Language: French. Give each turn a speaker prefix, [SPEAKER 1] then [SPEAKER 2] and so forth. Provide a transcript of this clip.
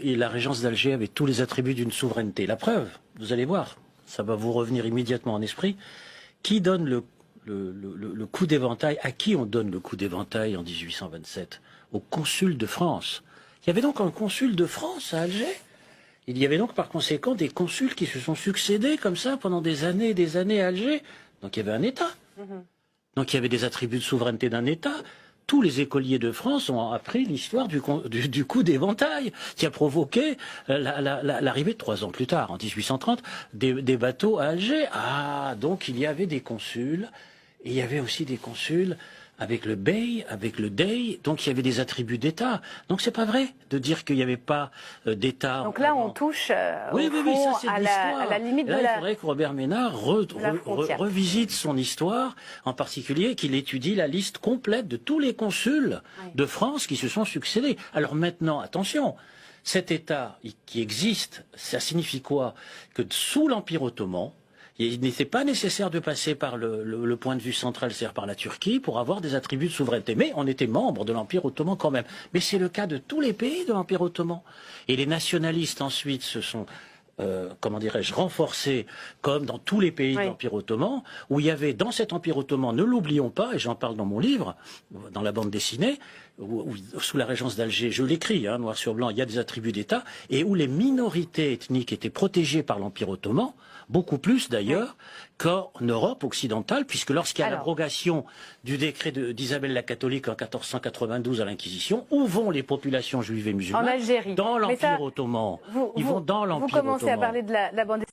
[SPEAKER 1] Et la régence d'Alger avait tous les attributs d'une souveraineté. La preuve, vous allez voir, ça va vous revenir immédiatement en esprit, qui donne le coup d'éventail, à qui on donne le coup d'éventail en 1827? Au consul de France. Il y avait donc un consul de France à Alger. Il y avait donc par conséquent des consuls qui se sont succédés comme ça pendant des années et des années à Alger. Donc il y avait un État. Donc il y avait des attributs de souveraineté d'un État. Tous les écoliers de France ont appris l'histoire du coup d'éventail qui a provoqué l'arrivée de 3 ans plus tard, en 1830, des bateaux à Alger. Ah, donc il y avait des consuls, et il y avait aussi des consuls avec le bey, avec le dey, donc il y avait des attributs d'État. Donc c'est pas vrai de dire qu'il n'y avait pas d'État.
[SPEAKER 2] Donc là on touche
[SPEAKER 1] oui, ça, c'est
[SPEAKER 2] à la limite de la...
[SPEAKER 1] Il faudrait que Robert Ménard revisite son histoire, en particulier qu'il étudie la liste complète de tous les consuls de France qui se sont succédés. Alors maintenant, attention, cet État qui existe, ça signifie quoi? Que sous l'Empire ottoman, il n'était pas nécessaire de passer par le point de vue central, c'est-à-dire par la Turquie, pour avoir des attributs de souveraineté. Mais on était membre de l'Empire ottoman quand même. Mais c'est le cas de tous les pays de l'Empire ottoman. Et les nationalistes ensuite se sont, comment dirais-je, renforcés, comme dans tous les pays de l'Empire ottoman, où il y avait dans cet Empire ottoman, ne l'oublions pas, et j'en parle dans mon livre, dans la bande dessinée, où, sous la régence d'Alger, je l'écris, noir sur blanc, il y a des attributs d'État, et où les minorités ethniques étaient protégées par l'Empire ottoman, beaucoup plus d'ailleurs qu'en Europe occidentale, puisque lorsqu'il y a l'abrogation du décret d'Isabelle la catholique en 1492 à l'Inquisition, où vont les populations juives et musulmanes?
[SPEAKER 2] En Algérie.
[SPEAKER 1] Dans l'Empire ottoman. Ils vont dans l'Empire ottoman.
[SPEAKER 2] Vous commencez à parler de la bande